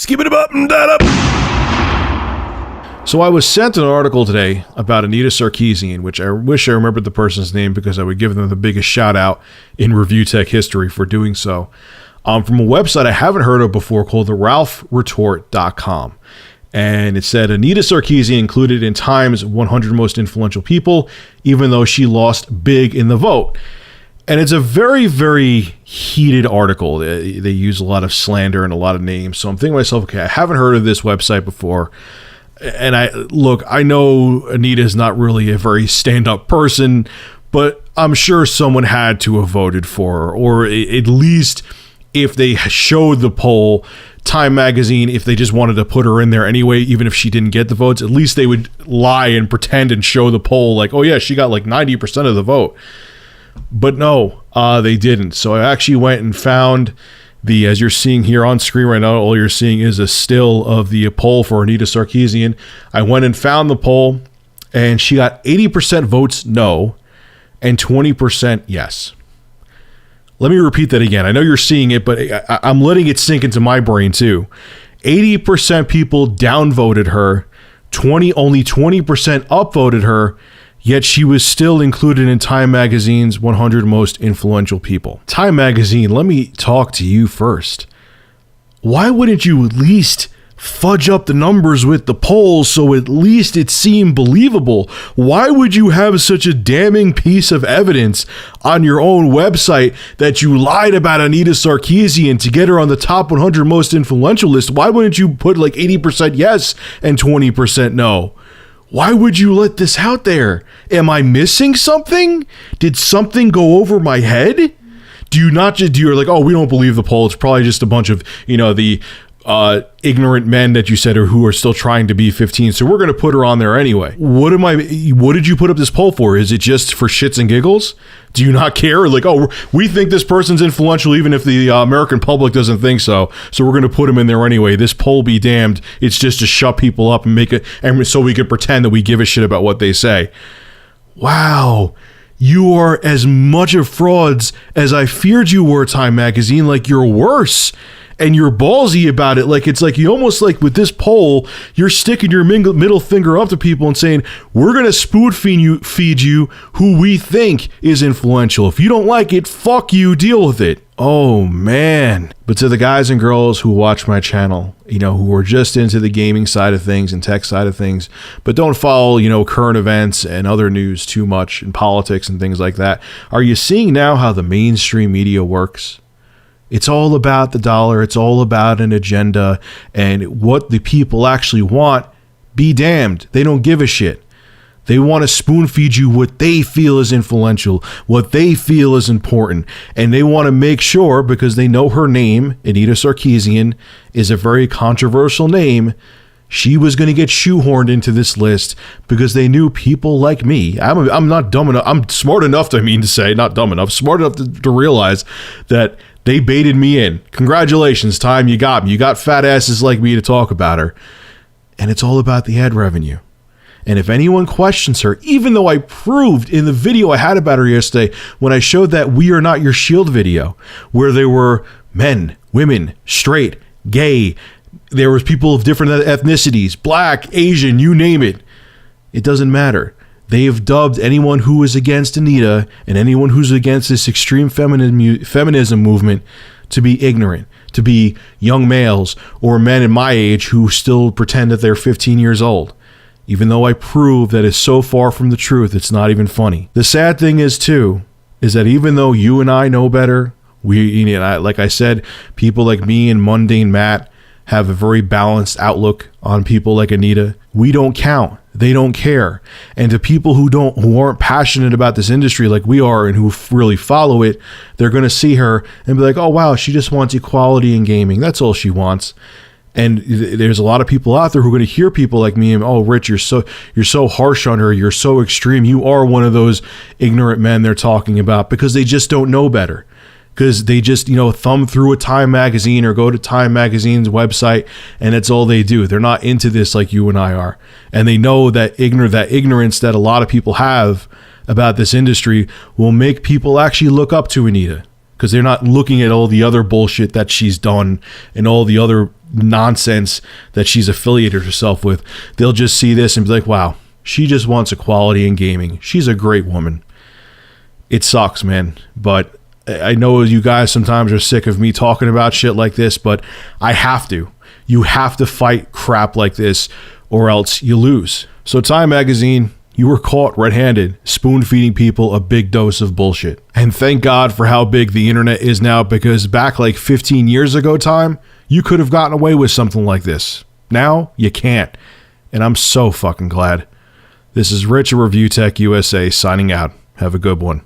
Skip it up and that up. So I was sent an article today about Anita Sarkeesian, which I wish I remembered the person's name because I would give them the biggest shout out in review tech history for doing so. From a website I haven't heard of before called the RalphRetort.com. And it said Anita Sarkeesian included in Time's 100 most influential people, even though she lost big in the vote. And it's a very, very heated article. They use a lot of slander and a lot of names. So I'm thinking to myself, okay, I haven't heard of this website before. And I know Anita is not really a very stand-up person, but I'm sure someone had to have voted for her, or at least if they showed the poll, Time Magazine, if they just wanted to put her in there anyway, even if she didn't get the votes, at least they would lie and pretend and show the poll like, oh yeah, she got like 90% of the vote. But no, they didn't. So I actually went and found as you're seeing here on screen right now, all you're seeing is a still of the poll for Anita Sarkeesian. I went and found the poll, and she got 80% votes no and 20% yes. Let me repeat that again. I know you're seeing it, but I'm letting it sink into my brain too. 80% people downvoted her, only 20% upvoted her, yet she was still included in Time Magazine's 100 most influential people. Time Magazine, let me talk to you first. Why wouldn't you at least fudge up the numbers with the polls so at least it seemed believable? Why would you have such a damning piece of evidence on your own website that you lied about Anita Sarkeesian to get her on the top 100 most influential list? Why wouldn't you put like 80% yes and 20% no? Why would you let this out there? Am I missing something? Did something go over my head? You're like, oh, we don't believe the poll. It's probably just a bunch of, the ignorant men that you said who are still trying to be 15. So we're going to put her on there anyway. What did you put up this poll for? Is it just for shits and giggles? Do you not care? Like, oh, we think this person's influential even if the American public doesn't think so. So we're going to put him in there anyway. This poll be damned. It's just to shut people up and make it, and so we could pretend that we give a shit about what they say. Wow. You are as much of frauds as I feared you were, Time Magazine. Like, you're worse. And you're ballsy about it. Like, it's like you almost like with this poll, you're sticking your middle finger up to people and saying, we're going to spoon feed you who we think is influential. If you don't like it, fuck you, deal with it. Oh, man. But to the guys and girls who watch my channel, who are just into the gaming side of things and tech side of things, but don't follow, current events and other news too much and politics and things like that, are you seeing now how the mainstream media works? It's all about the dollar. It's all about an agenda, and what the people actually want, be damned. They don't give a shit. They want to spoon feed you what they feel is influential, what they feel is important. And they want to make sure, because they know her name, Anita Sarkeesian, is a very controversial name, she was going to get shoehorned into this list because they knew people like me. I'm not dumb enough. I'm smart enough not dumb enough, smart enough to realize that they baited me in. Congratulations, Time. You got me. You got fat asses like me to talk about her. And it's all about the ad revenue. And if anyone questions her, even though I proved in the video I had about her yesterday, when I showed that We Are Not Your Shield video, where there were men, women, straight, gay, there was people of different ethnicities, black, Asian, you name it. It doesn't matter. They have dubbed anyone who is against Anita and anyone who's against this extreme feminism movement to be ignorant, to be young males or men in my age who still pretend that they're 15 years old. Even though I prove that it's so far from the truth, it's not even funny. The sad thing is that even though you and I know better, like I said, people like me and Mundane Matt have a very balanced outlook on people like Anita. We don't count. They don't care. And to people who aren't passionate about this industry like we are and who really follow it, they're going to see her and be like, oh wow, she just wants equality in gaming. That's all she wants. And there's a lot of people out there who are going to hear people like me and, oh, Rich, you're so harsh on her. You're so extreme. You are one of those ignorant men they're talking about, because they just don't know better. Because they just, thumb through a Time magazine or go to Time magazine's website, and that's all they do. They're not into this like you and I are. And they know that ignorance that a lot of people have about this industry will make people actually look up to Anita, because they're not looking at all the other bullshit that she's done and all the other nonsense that she's affiliated herself with, they'll just see this and be like, wow, she just wants equality in gaming. She's a great woman. It sucks, man. But I know you guys sometimes are sick of me talking about shit like this, but I have to. You have to fight crap like this or else you lose. So Time Magazine, you were caught red-handed, spoon-feeding people a big dose of bullshit. And thank God for how big the internet is now, because back like 15 years ago, Time, you could have gotten away with something like this. Now, you can't. And I'm so fucking glad. This is Rich of Review Tech USA signing out. Have a good one.